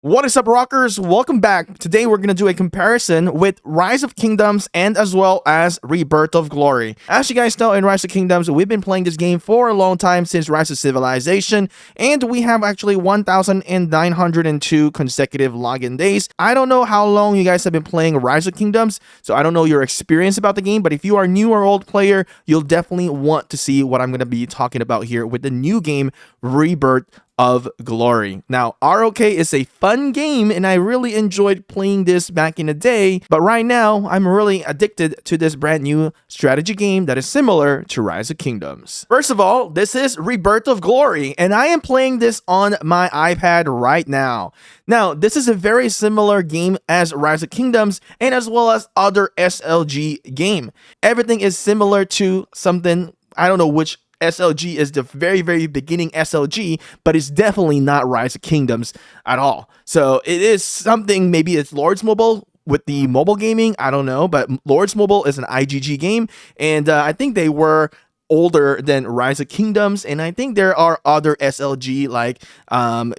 What is up, rockers? Welcome back. Today we're going to do a comparison with Rise of Kingdoms and as well as Rebirth of Glory. As you guys know, in Rise of Kingdoms, we've been playing this game for a long time since Rise of Civilization, and we have actually 1,902 consecutive login days. I don't know how long you guys have been playing Rise of Kingdoms, so I don't know your experience about the game, but if you are a new or old player, you'll definitely want to see what I'm going to be talking about here with the new game, Rebirth of Glory. Now, ROK is a fun game and I really enjoyed playing this back in the day, but right now I'm really addicted to this brand new strategy game that is similar to Rise of Kingdoms. First of all, this is Rebirth of Glory and I am playing this on my iPad right now. Now, this is a very similar game as Rise of Kingdoms and as well as other SLG game. Everything is similar to something, I don't know which SLG is the very beginning SLG, but it's definitely not Rise of Kingdoms at all. So it is something, maybe it's Lords Mobile with the mobile gaming, I don't know, but Lords Mobile is an IGG game, and I think they were older than Rise of Kingdoms, and I think there are other SLG like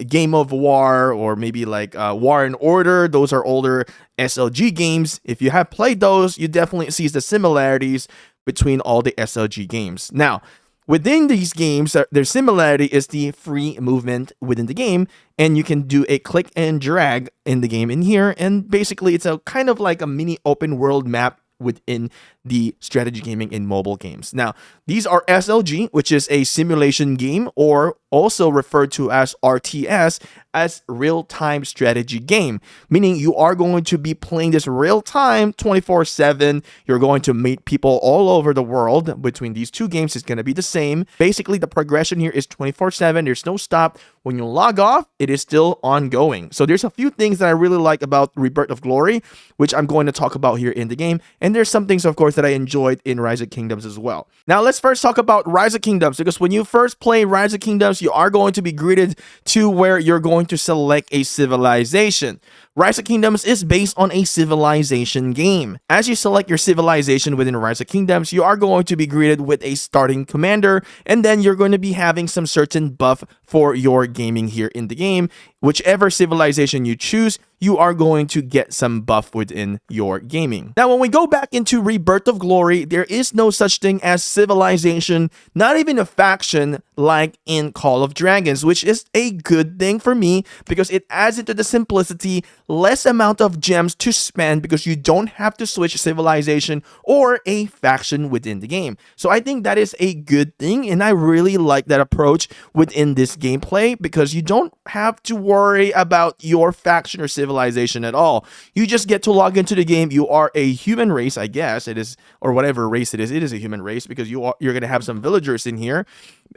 Game of War or maybe like War and Order. Those are older SLG games. If you have played those, you definitely see the similarities between all the SLG games. Now, within these games, their similarity is the free movement within the game, and you can do a click and drag in the game in here, and basically it's a kind of like a mini open world map within the strategy gaming in mobile games. Now, these are SLG, which is a simulation game, or also referred to as RTS, as real-time strategy game, meaning you are going to be playing this real-time 24/7. You're going to meet people all over the world. Between these two games, it's going to be the same. Basically, the progression here is 24/7. There's no stop. When you log off, it is still ongoing. So there's a few things that I really like about Rebirth of Glory, which I'm going to talk about here in the game. And there's some things, of course, that I enjoyed in Rise of Kingdoms as well. Now, let's first talk about Rise of Kingdoms, because when you first play Rise of Kingdoms, you are going to be greeted to where you're going to select a civilization. Rise of Kingdoms is based on a civilization game. As you select your civilization within Rise of Kingdoms, you are going to be greeted with a starting commander, and then you're going to be having some certain buff for your gaming here in the game. Whichever civilization you choose, you are going to get some buff within your gaming. Now, when we go back into Rebirth of Glory, there is no such thing as civilization, not even a faction like in Call of Dragons, which is a good thing for me because it adds into the simplicity, less amount of gems to spend because you don't have to switch civilization or a faction within the game. So I think that is a good thing, and I really like that approach within this gameplay because you don't have to worry about your faction or civilization at all. You just get to log into the game. You are a human race, I guess it is, or whatever race it is a human race because you're going to have some villagers in here,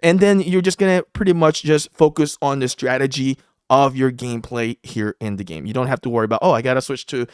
and then you're just going to pretty much just focus on the strategy of your gameplay here in the game. You don't have to worry about, oh, I gotta switch to,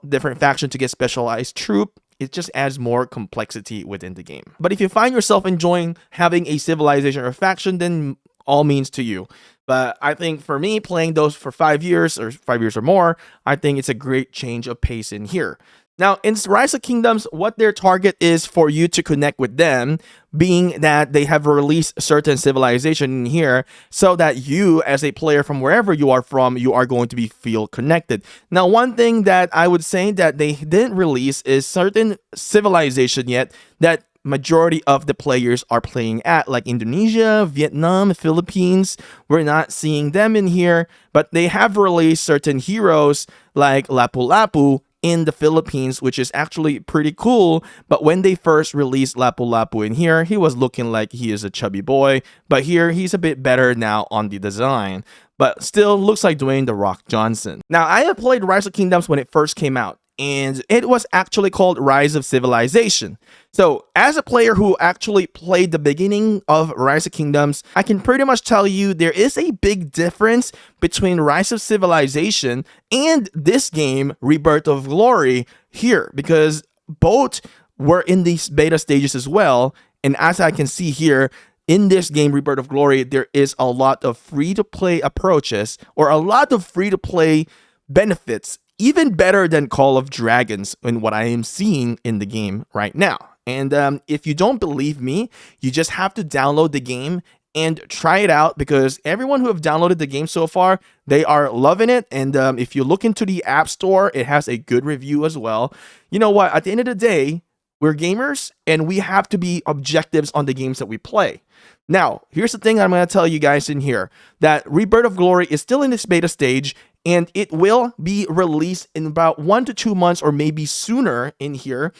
different faction to get specialized troop. It just adds more complexity within the game. But if you find yourself enjoying having a civilization or a faction, then all means to you. But I think for me, playing those for 5 years or more, I think it's a great change of pace in here. Now, in Rise of Kingdoms, what their target is for you to connect with them, being that they have released certain civilization in here so that you, as a player from wherever you are from, you are going to feel connected. Now, one thing that I would say that they didn't release is certain civilization yet that majority of the players are playing at, like Indonesia, Vietnam, Philippines. We're not seeing them in here, but they have released certain heroes like Lapu-Lapu in the Philippines, which is actually pretty cool. But when they first released Lapu-Lapu in here, he was looking like he is a chubby boy, but here he's a bit better now on the design, but still looks like Dwayne "The Rock" Johnson. Now, I have played Rise of Kingdoms when it first came out, and it was actually called Rise of Civilization. So, as a player who actually played the beginning of Rise of Kingdoms, I can pretty much tell you there is a big difference between Rise of Civilization and this game, Rebirth of Glory, here, because both were in these beta stages as well. And as I can see here, in this game, Rebirth of Glory, there is a lot of free-to-play approaches or a lot of free-to-play benefits, even better than Call of Dragons in what I am seeing in the game right now. And if you don't believe me, you just have to download the game and try it out, because everyone who have downloaded the game so far, they are loving it. And if you look into the App Store, it has a good review as well. You know what? At the end of the day, we're gamers and we have to be objectives on the games that we play. Now, here's the thing I'm going to tell you guys in here, that Rebirth of Glory is still in its beta stage, and it will be released in about 1 to 2 months or maybe sooner in here.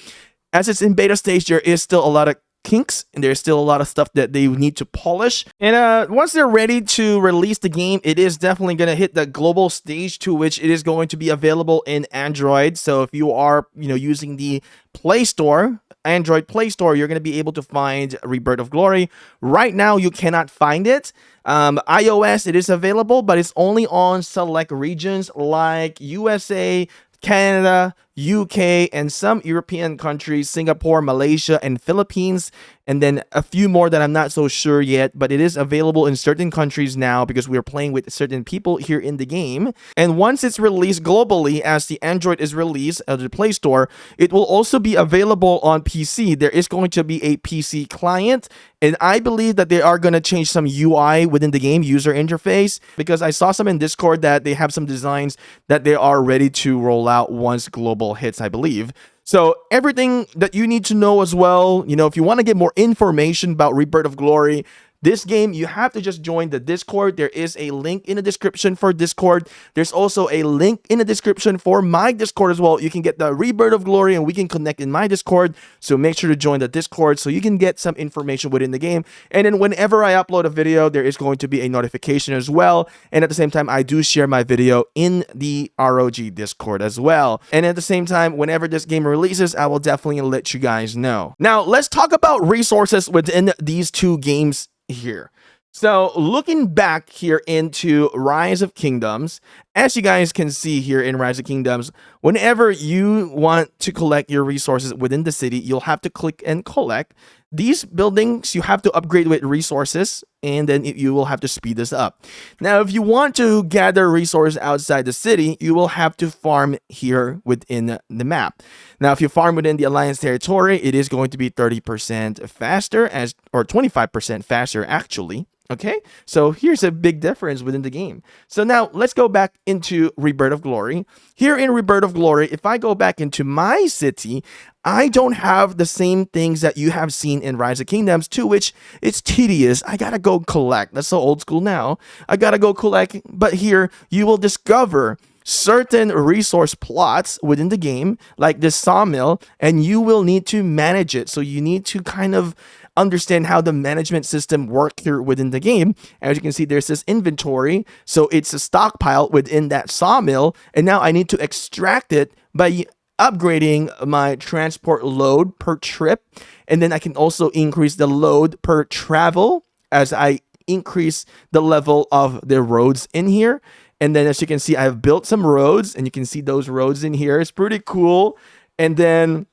As it's in beta stage, there is still a lot of kinks and there's still a lot of stuff that they need to polish. And once they're ready to release the game, it is definitely going to hit the global stage, to which it is going to be available in Android. So if you are, using the Play Store, Android Play Store, you're going to be able to find Rebirth of Glory. Right now, you cannot find it. iOS, it is available, but it's only on select regions like USA, Canada, UK, and some European countries, Singapore, Malaysia, and Philippines, and then a few more that I'm not so sure yet, but it is available in certain countries now because we are playing with certain people here in the game. And once it's released globally, as the Android is released at the Play Store, it will also be available on PC. There is going to be a PC client, and I believe that they are going to change some UI within the game, user interface, because I saw some in Discord that they have some designs that they are ready to roll out once global hits, I believe. So everything that you need to know as well, if you want to get more information about Rebirth of Glory, this game, you have to just join the Discord. There is a link in the description for Discord. There's also a link in the description for my Discord as well. You can get the Rebirth of Glory and we can connect in my Discord. So make sure to join the Discord so you can get some information within the game. And then whenever I upload a video, there is going to be a notification as well. And at the same time, I do share my video in the ROG Discord as well. And at the same time, whenever this game releases, I will definitely let you guys know. Now, let's talk about resources within these two games here. So looking back here into Rise of Kingdoms, as you guys can see here in Rise of Kingdoms, whenever you want to collect your resources within the city, you'll have to click and collect. These buildings you have to upgrade with resources, and then you will have to speed this up. Now, if you want to gather resources outside the city, you will have to farm here within the map. Now, if you farm within the Alliance territory, it is going to be 30% faster, or 25% faster actually. Okay, so here's a big difference within the game. So now let's go back into Rebirth of Glory. Here in Rebirth of Glory, if I go back into my city, I don't have the same things that you have seen in Rise of Kingdoms, to which it's tedious. I gotta go collect. That's so old school now. I gotta go collect, but here you will discover certain resource plots within the game, like this sawmill, and you will need to manage it. So you need to kind of understand how the management system works here within the game. As you can see, there's this inventory, so it's a stockpile within that sawmill, and now I need to extract it by upgrading my transport load per trip, and then I can also increase the load per travel as I increase the level of the roads in here. And then as you can see, I've built some roads, and you can see those roads in here. It's pretty cool. And then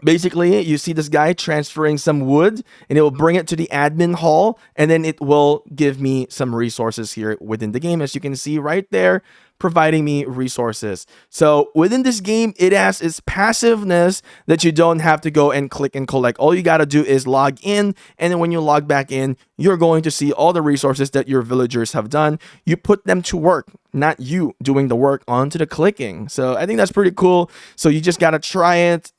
basically, you see this guy transferring some wood, and it will bring it to the admin hall, and then it will give me some resources here within the game, as you can see right there, providing me resources. So within this game, it has its passiveness that you don't have to go and click and collect. All you got to do is log in, and then when you log back in, you're going to see all the resources that your villagers have done. You put them to work, not you doing the work onto the clicking. So I think that's pretty cool. So you just got to try it.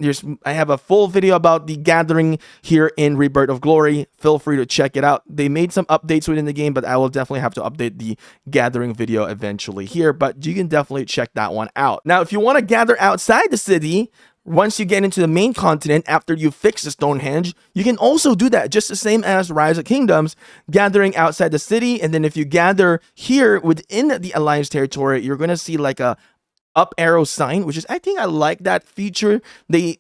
I have a full video about the gathering here in Rebirth of Glory. Feel free to check it out. They made some updates within the game, but I will definitely have to update the gathering video eventually here, but you can definitely check that one out. Now, if you want to gather outside the city, once you get into the main continent, after you fix the Stonehenge, you can also do that, just the same as Rise of Kingdoms, gathering outside the city. And then if you gather here within the Alliance territory, you're going to see like a up arrow sign, which is, I think I like that feature. They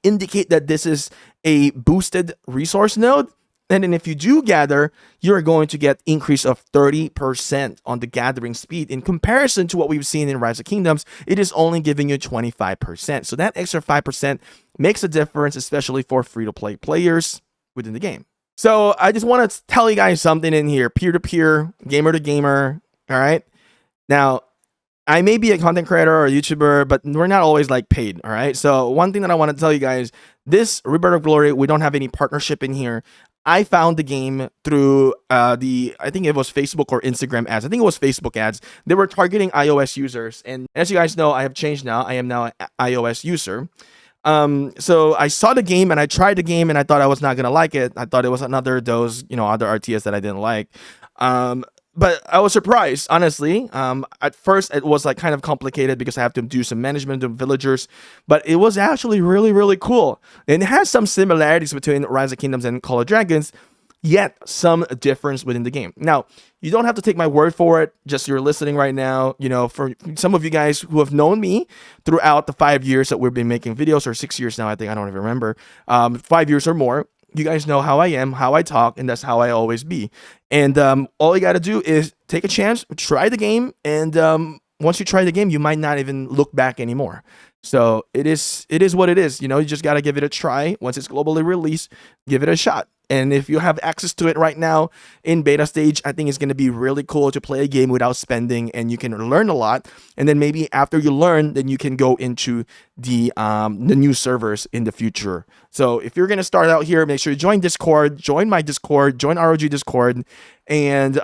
indicate that this is a boosted resource node. And then if you do gather, you're going to get increase of 30% on the gathering speed. In comparison to what we've seen in Rise of Kingdoms, it is only giving you 25%. So that extra 5% makes a difference, especially for free-to-play players within the game. So I just want to tell you guys something in here. Peer-to-peer, gamer-to-gamer, all right? Now, I may be a content creator or a YouTuber, but we're not always like paid, all right? So one thing that I want to tell you guys, this Rebirth of Glory, we don't have any partnership in here. I found the game through I think it was Facebook or Instagram ads. I think it was Facebook ads. They were targeting iOS users, and as you guys know, I have changed now. I am now an iOS user. So I saw the game and I tried the game and I thought I was not gonna like it. I thought it was another of those, other RTS that I didn't like. But I was surprised, honestly. At first it was like kind of complicated because I have to do some management of villagers, but it was actually really, really cool. And it has some similarities between Rise of Kingdoms and Call of Dragons, yet some difference within the game. Now, you don't have to take my word for it, just you're listening right now. For some of you guys who have known me throughout the 5 years that we've been making videos, or 6 years now, I think, I don't even remember, 5 years or more, you guys know how I am, how I talk, and that's how I always be. And all you got to do is take a chance, try the game, and once you try the game, you might not even look back anymore. So it is what it is. You just got to give it a try. Once it's globally released, give it a shot. And if you have access to it right now in beta stage, I think it's going to be really cool to play a game without spending, and you can learn a lot. And then maybe after you learn, then you can go into the new servers in the future. So if you're going to start out here, make sure you join Discord, join my Discord, join ROG Discord, and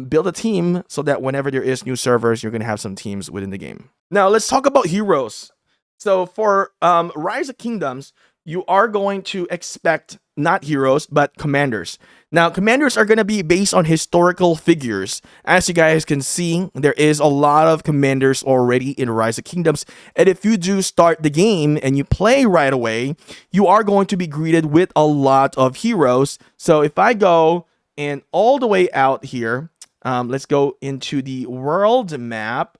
build a team so that whenever there is new servers, you're going to have some teams within the game. Now, let's talk about heroes. So for Rise of Kingdoms, you are going to expect not heroes, but commanders. Now, commanders are going to be based on historical figures. As you guys can see, there is a lot of commanders already in Rise of Kingdoms. And if you do start the game and you play right away, you are going to be greeted with a lot of heroes. So if I go and all the way out here, let's go into the world map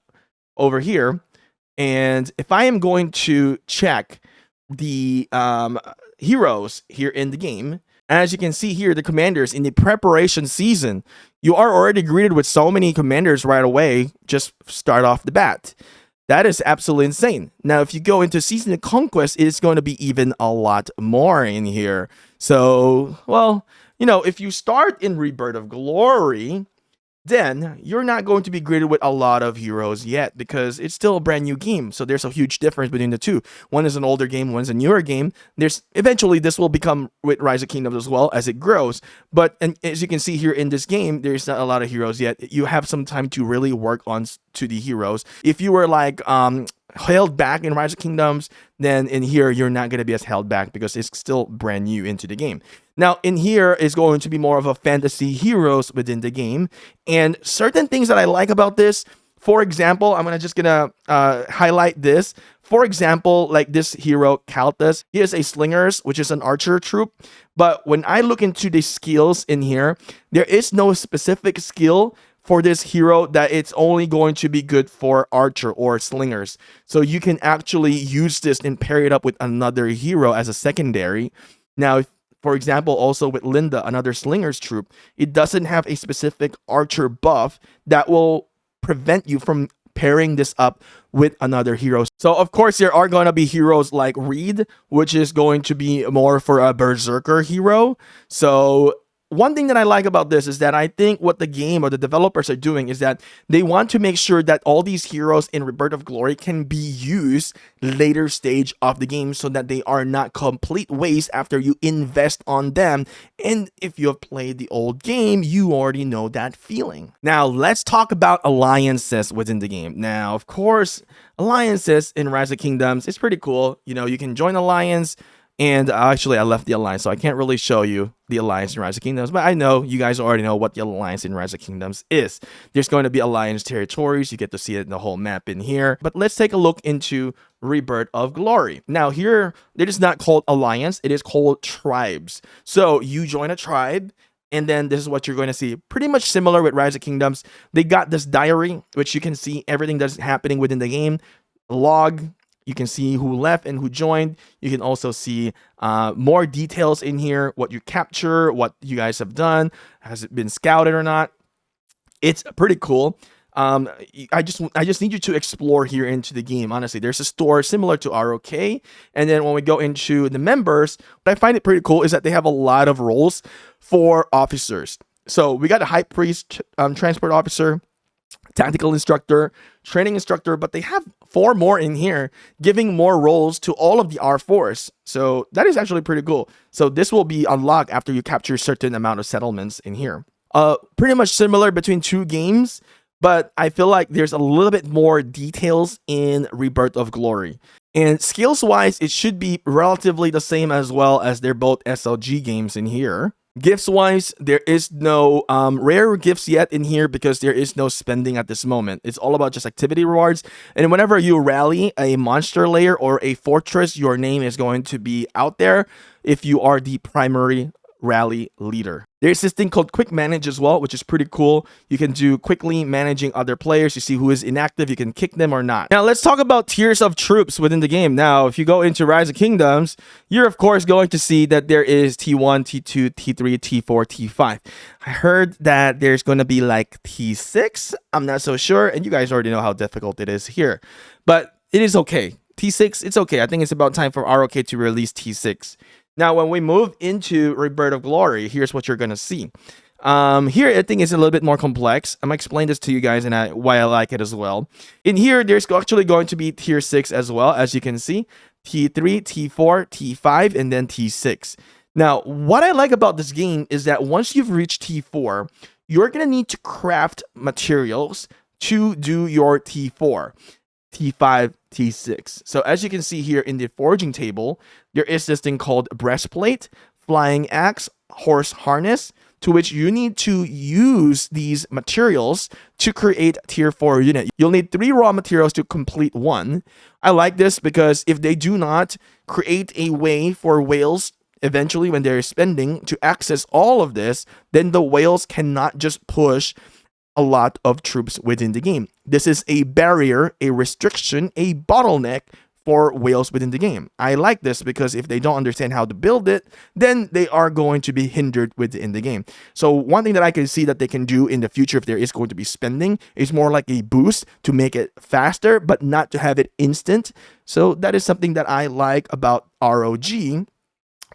over here. And if I am going to check the heroes here in the game, as you can see here, the commanders in the preparation season, you are already greeted with so many commanders right away, just start off the bat. That is absolutely insane. Now, if you go into Season of Conquest, it's going to be even a lot more in here. So, well, if you start in Rebirth of Glory, then you're not going to be greeted with a lot of heroes yet because it's still a brand new game. So there's a huge difference between the two. One is an older game, one is a newer game. Eventually this will become with Rise of Kingdoms as well as it grows. But as you can see here in this game, there's not a lot of heroes yet. You have some time to really work on to the heroes. If you were like held back in Rise of Kingdoms, then in here you're not going to be as held back because it's still brand new into the game. Now, in here is going to be more of a fantasy heroes within the game, and certain things that I like about this. For example, I'm just gonna highlight this. For example, like this hero Caltus, he is a slingers, which is an archer troop. But when I look into the skills in here, there is no specific skill for this hero that it's only going to be good for archer or slingers. So you can actually use this and pair it up with another hero as a secondary. Now, for example, also with Linda, another slingers troop, it doesn't have a specific archer buff that will prevent you from pairing this up with another hero. So of course there are going to be heroes like Reed, which is going to be more for a berserker hero. So one thing that I like about this is that I think what the game or the developers are doing is that they want to make sure that all these heroes in Rebirth of Glory can be used later stage of the game so that they are not complete waste after you invest on them. And if you have played the old game, you already know that feeling. Now, let's talk about alliances within the game. Now, of course, alliances in Rise of Kingdoms is pretty cool. You can join alliance. And actually, I left the alliance, so I can't really show you the alliance in Rise of Kingdoms. But I know you guys already know what the alliance in Rise of Kingdoms is. There's going to be alliance territories. You get to see it in the whole map in here. But let's take a look into Rebirth of Glory. Now here, it is not called alliance. It is called tribes. So you join a tribe. And then this is what you're going to see. Pretty much similar with Rise of Kingdoms. They got this diary, which you can see everything that's happening within the game. Log. You can see who left and who joined. You can also see more details in here, what you capture, what you guys have done, has it been scouted or not. It's pretty cool. I just need you to explore here into the game. Honestly, there's a store similar to ROK, and then when we go into the members, what I find it pretty cool is that they have a lot of roles for officers. So we got a high priest, transport officer, tactical instructor, training instructor, but they have 4 more in here, giving more roles to all of the R4s. So that is actually pretty cool. So this will be unlocked after you capture a certain amount of settlements in here. Pretty much similar between 2 games, but I feel like there's a little bit more details in Rebirth of Glory. And skills wise, it should be relatively the same as well, as they're both SLG games in here. Gifts wise, there is no rare gifts yet in here because there is no spending at this moment. It's all about just activity rewards. And whenever you rally a monster layer or a fortress, your name is going to be out there if you are the primary rally leader. There's this thing called quick manage as well, which is pretty cool. You can do quickly managing other players. You see who is inactive, you can kick them or not. Now let's talk about tiers of troops within the game. Now if you go into Rise of Kingdoms, you're of course going to see that there is T1, T2, T3, T4, T5. I heard that there's going to be like T6. I'm not so sure, and you guys already know how difficult it is here, but it is okay. T6, it's okay. I think it's about time for ROK to release T6. Now, when we move into Rebirth of Glory, here's what you're going to see. Here, I think it's a little bit more complex. I'm going to explain this to you guys and why I like it as well. In here, there's actually going to be tier 6 as well, as you can see. T3, T4, T5, and then T6. Now, what I like about this game is that once you've reached T4, you're going to need to craft materials to do your T4. T5, T6. So as you can see here in the foraging table, there is this thing called breastplate, flying axe, horse harness, to which you need to use these materials to create tier 4 unit. You'll need 3 raw materials to complete 1. I like this because if they do not create a way for whales eventually when they're spending to access all of this, then the whales cannot just push a lot of troops within the game. This is a barrier, a restriction, a bottleneck for whales within the game. I like this because if they don't understand how to build it, then they are going to be hindered within the game. So one thing that I can see that they can do in the future if there is going to be spending is more like a boost to make it faster, but not to have it instant. So that is something that I like about ROG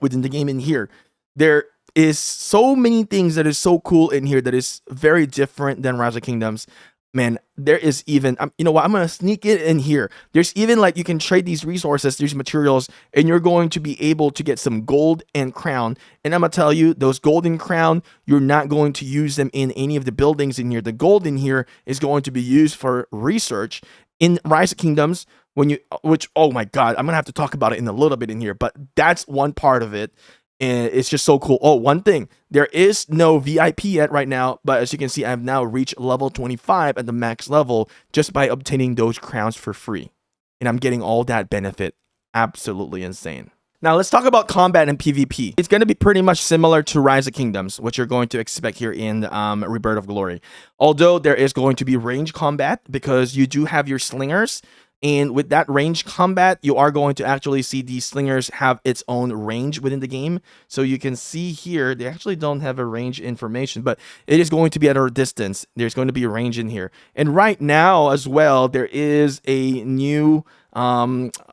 within the game in here. There is so many things that is so cool in here that is very different than Rise of Kingdoms. Man, there is even, you know what, I'm going to sneak it in here. There's even like you can trade these resources, these materials, and you're going to be able to get some gold and crown. And I'm going to tell you, those gold and crown, you're not going to use them in any of the buildings in here. The gold in here is going to be used for research. In Rise of Kingdoms, oh my God, I'm going to have to talk about it in a little bit in here, but that's one part of it. And it's just so cool. Oh, one thing, there is no VIP yet right now, but as you can see, I've now reached level 25 at the max level just by obtaining those crowns for free. And I'm getting all that benefit. Absolutely insane. Now let's talk about combat and PvP. It's going to be pretty much similar to Rise of Kingdoms, what you're going to expect here in Rebirth of Glory. Although there is going to be range combat because you do have your slingers. And with that range combat, you are going to actually see these slingers have its own range within the game. So you can see here, they actually don't have a range information, but it is going to be at a distance. There's going to be a range in here. And right now as well, there is a new,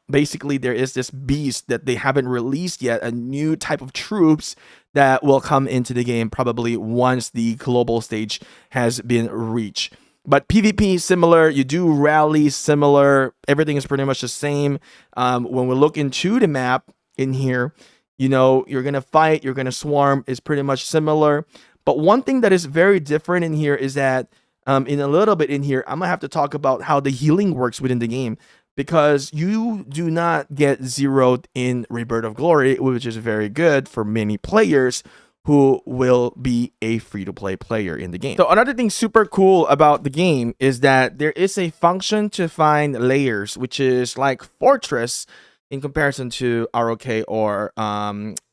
basically there is this beast that they haven't released yet, a new type of troops that will come into the game probably once the global stage has been reached. But PvP is similar, you do rally similar, everything is pretty much the same. When we look into the map in here, you know, you're going to fight, you're going to swarm, is pretty much similar. But one thing that is very different in here is that, in a little bit in here, I'm going to have to talk about how the healing works within the game. Because you do not get zeroed in Rebirth of Glory, which is very good for many players who will be a free-to-play player in the game. So another thing super cool about the game is that there is a function to find layers, which is like Fortress in comparison to ROK or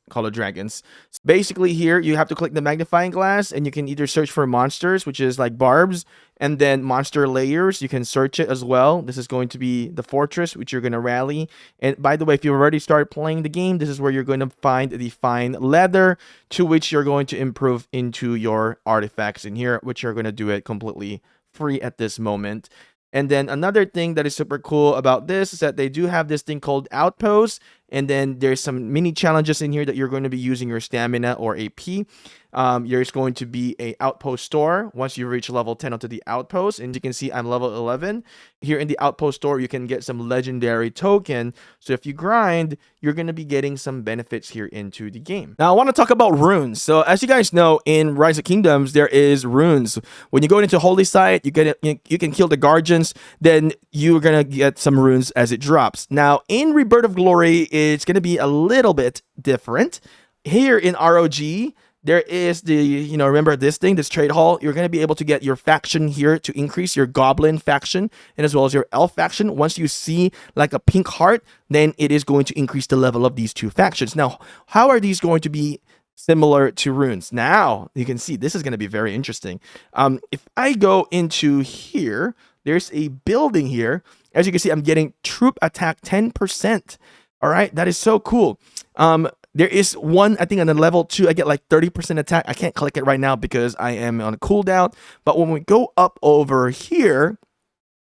Call of Dragons. So basically here, you have to click the magnifying glass and you can either search for monsters, which is like barbs, and then monster layers. You can search it as well. This is going to be the fortress, which you're going to rally. And by the way, if you already started playing the game, this is where you're going to find the fine leather, to which you're going to improve into your artifacts in here, which you're going to do it completely free at this moment. And then another thing that is super cool about this is that they do have this thing called Outpost. And then there's some mini challenges in here that you're going to be using your stamina or AP. There's going to be a outpost store once you reach level 10 onto the outpost. And you can see I'm level 11. Here in the outpost store, you can get some legendary token. So if you grind, you're going to be getting some benefits here into the game. Now, I want to talk about runes. So as you guys know, in Rise of Kingdoms, there is runes. When you go into Holy Site, you can kill the guardians, then you're going to get some runes as it drops. Now, in Rebirth of Glory, it's going to be a little bit different. Here in ROG, there is the, remember this thing, this trade hall? You're going to be able to get your faction here to increase your goblin faction and as well as your elf faction. Once you see like a pink heart, then it is going to increase the level of these two factions. Now, how are these going to be similar to runes? Now, you can see this is going to be very interesting. If I go into here, there's a building here. As you can see, I'm getting troop attack 10%. All right, that is so cool. There is one, I think on the level 2, I get like 30% attack. I can't click it right now because I am on a cooldown. But when we go up over here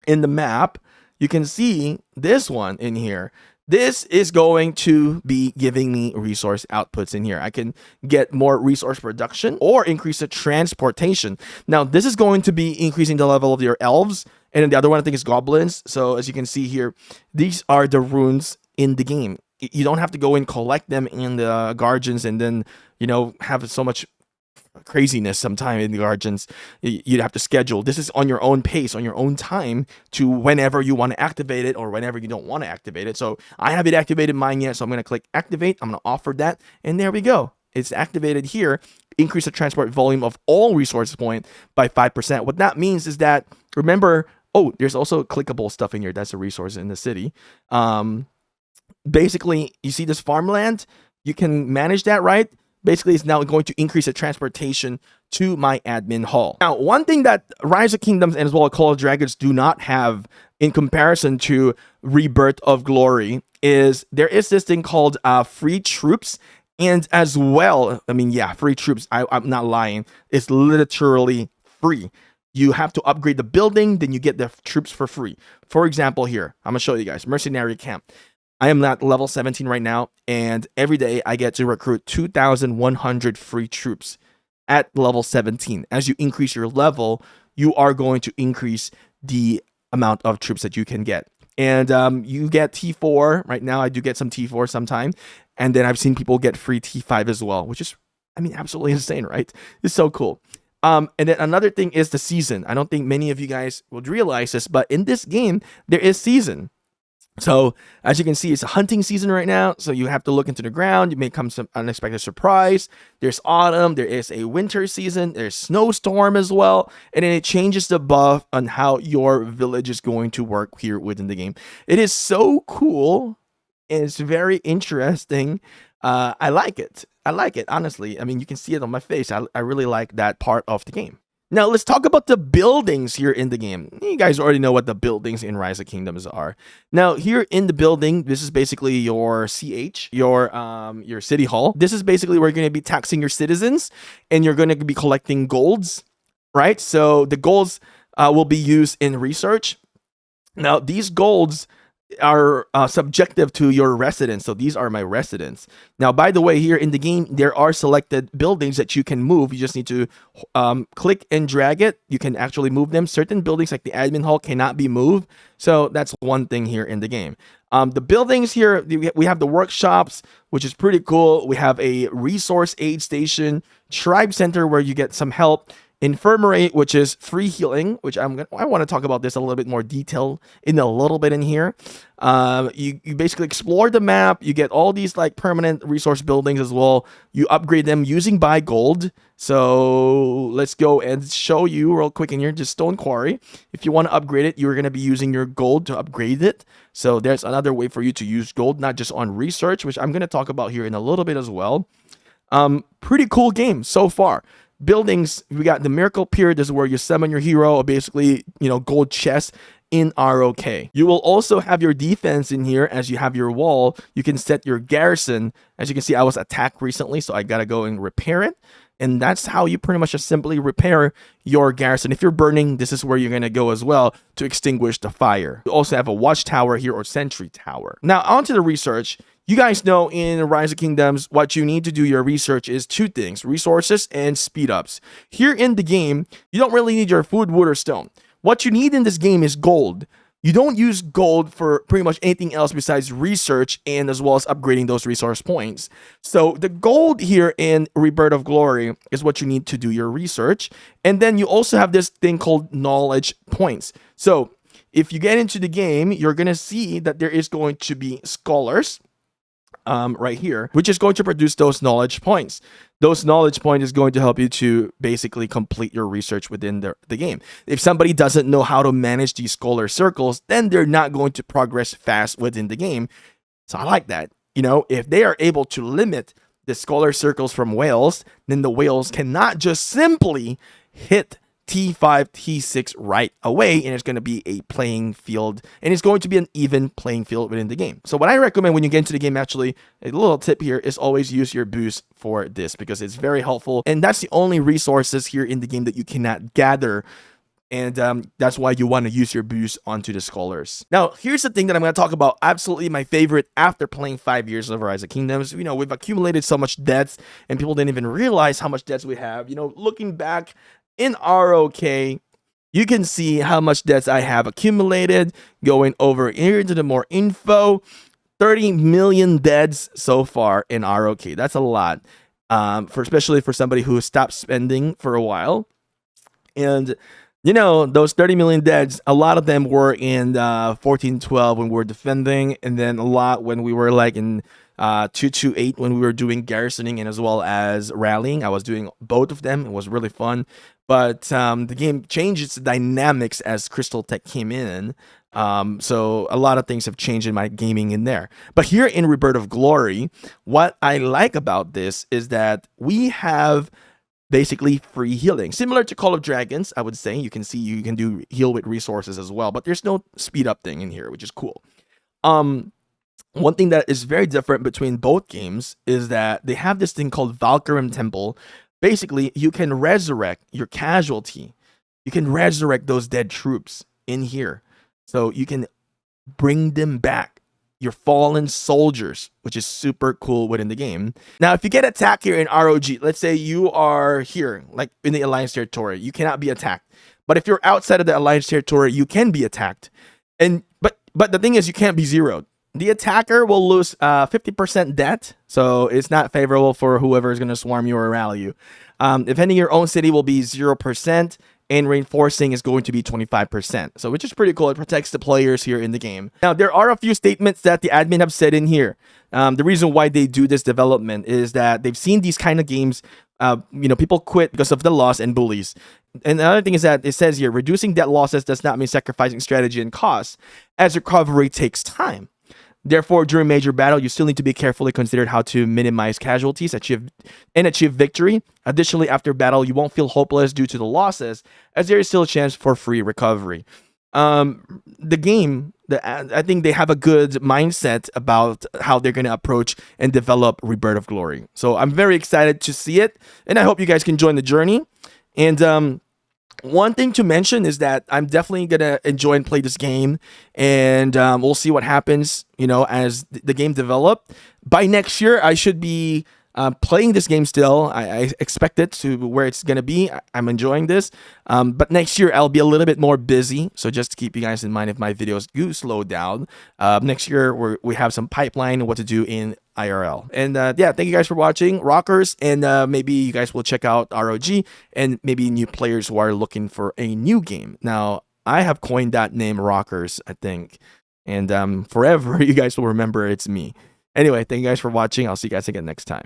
in the map, you can see this one in here. This is going to be giving me resource outputs in here. I can get more resource production or increase the transportation. Now, this is going to be increasing the level of your elves. And then the other one, I think, is goblins. So as you can see here, these are the runes in the game. You don't have to go and collect them in the guardians and then, have so much craziness sometime in the guardians. You'd have to schedule. This is on your own pace, on your own time to whenever you want to activate it or whenever you don't want to activate it. So I haven't activated mine yet. So I'm going to click activate. I'm going to offer that. And there we go. It's activated here. Increase the transport volume of all resource point by 5%. What that means is that, remember, there's also clickable stuff in here. That's a resource in the city. Basically, you see this farmland, you can manage that, right? Basically, it's now going to increase the transportation to my admin hall. Now, one thing that Rise of Kingdoms and as well as Call of Dragons do not have in comparison to Rebirth of Glory is there is this thing called free troops. And as well, free troops, I'm not lying. It's literally free. You have to upgrade the building, then you get the troops for free. For example, here, I'm going to show you guys, Mercenary Camp. I am at level 17 right now, and every day I get to recruit 2,100 free troops at level 17. As you increase your level, you are going to increase the amount of troops that you can get. And you get T4. Right now, I do get some T4 sometime. And then I've seen people get free T5 as well, which is, absolutely insane, right? It's so cool. And then another thing is the season. I don't think many of you guys would realize this, but in this game, there is season. So as you can see, it's a hunting season right now. So you have to look into the ground. You may come some unexpected surprise. There's autumn. There is a winter season. There's snowstorm as well. And then it changes the buff on how your village is going to work here within the game. It is so cool. It's very interesting. I like it. Honestly. You can see it on my face. I really like that part of the game. Now, let's talk about the buildings here in the game. You guys already know what the buildings in Rise of Kingdoms are. Now, here in the building, this is basically your CH, your city hall. This is basically where you're going to be taxing your citizens, and you're going to be collecting golds, right? So the golds will be used in research. Now, these golds are subjective to your residents. So these are my residents. Now, by the way, here in the game, there are selected buildings that you can move. You just need to click and drag it. You can actually move them. Certain buildings like the admin hall cannot be moved. So that's one thing here in the game. The buildings here, we have the workshops, which is pretty cool. We have a resource aid station, tribe center where you get some help, infirmary, which is free healing, which I want to talk about this a little bit more detail in a little bit in here. You basically explore the map. You get all these like permanent resource buildings as well. You upgrade them using buy gold. So let's go and show you real quick in here, just stone quarry. If you want to upgrade it, you're going to be using your gold to upgrade it. So there's another way for you to use gold, not just on research, which I'm going to talk about here in a little bit as well. Pretty cool game so far. Buildings, we got the miracle period. This is where you summon your hero, or basically, gold chest in ROK. You will also have your defense in here as you have your wall. You can set your garrison. As you can see, I was attacked recently, so I gotta go and repair it. And that's how you pretty much just simply repair your garrison. If you're burning, this is where you're gonna go as well to extinguish the fire. You also have a watchtower here or sentry tower. Now, onto the research. You guys know in Rise of Kingdoms, what you need to do your research is two things: resources and speed ups. Here in the game, you don't really need your food, wood, or stone. What you need in this game is gold. You don't use gold for pretty much anything else besides research and as well as upgrading those resource points. So the gold here in Rebirth of Glory is what you need to do your research. And then you also have this thing called knowledge points. So if you get into the game, you're going to see that there is going to be scholars right here, which is going to produce those knowledge points. Those knowledge points is going to help you to basically complete your research within the game. If somebody doesn't know how to manage these scholar circles, then they're not going to progress fast within the game. So I like that. You know, if they are able to limit the scholar circles from whales, then the whales cannot just simply hit T5, T6 right away, and it's going to be a playing field, and it's going to be an even playing field within the game. So what I recommend when you get into the game, actually, a little tip here is always use your boost for this, because it's very helpful, and that's the only resources here in the game that you cannot gather, and that's why you want to use your boost onto the scholars. Now, here's the thing that I'm going to talk about, absolutely my favorite after playing 5 years of Rise of Kingdoms. You know, we've accumulated so much debts, and people didn't even realize how much debts we have. You know, looking back in ROK, you can see how much debts I have accumulated. Going over here into the more info, 30 million debts so far in ROK. That's a lot, especially for somebody who stopped spending for a while. And you know, those 30 million debts, a lot of them were in 14-12 when we were defending, and then a lot when we were like in 228 when we were doing garrisoning and as well as rallying. I was doing both of them. It was really fun. But the game changed its dynamics as Crystal Tech came in. So a lot of things have changed in my gaming in there. But here in Rebirth of Glory, what I like about this is that we have basically free healing. Similar to Call of Dragons, I would say. You can see you can do heal with resources as well. But there's no speed up thing in here, which is cool. One thing that is very different between both games is that they have this thing called Valkyrim Temple. Basically, you can resurrect your casualty. You can resurrect those dead troops in here. So you can bring them back, your fallen soldiers, which is super cool within the game. Now, if you get attacked here in ROG, let's say you are here, like in the Alliance territory, you cannot be attacked. But if you're outside of the Alliance territory, you can be attacked. But the thing is, you can't be zeroed. The attacker will lose 50% debt, so it's not favorable for whoever is going to swarm you or rally you. Defending your own city will be 0%, and reinforcing is going to be 25%, so which is pretty cool. It protects the players here in the game. Now, there are a few statements that the admin have said in here. The reason why they do this development is that they've seen these kind of games, you know, people quit because of the loss and bullies. And the other thing is that it says here, reducing debt losses does not mean sacrificing strategy and costs, as recovery takes time. Therefore, during major battle, you still need to be carefully considered how to minimize casualties, achieve victory. Additionally, after battle, you won't feel hopeless due to the losses, as there is still a chance for free recovery. The game, I think they have a good mindset about how they're going to approach and develop Rebirth of Glory. So I'm very excited to see it, and I hope you guys can join the journey. And one thing to mention is that I'm definitely going to enjoy and play this game, and we'll see what happens, you know, as the game develops. By next year, I should be playing this game still. I expect it to where it's going to be. I'm enjoying this. But next year, I'll be a little bit more busy. So just to keep you guys in mind if my videos do slow down. Next year, we have some pipeline and what to do in IRL. And yeah, thank you guys for watching, rockers. And maybe you guys will check out ROG and maybe new players who are looking for a new game. Now, I have coined that name Rockers, I think. And forever, you guys will remember it's me. Anyway, thank you guys for watching. I'll see you guys again next time.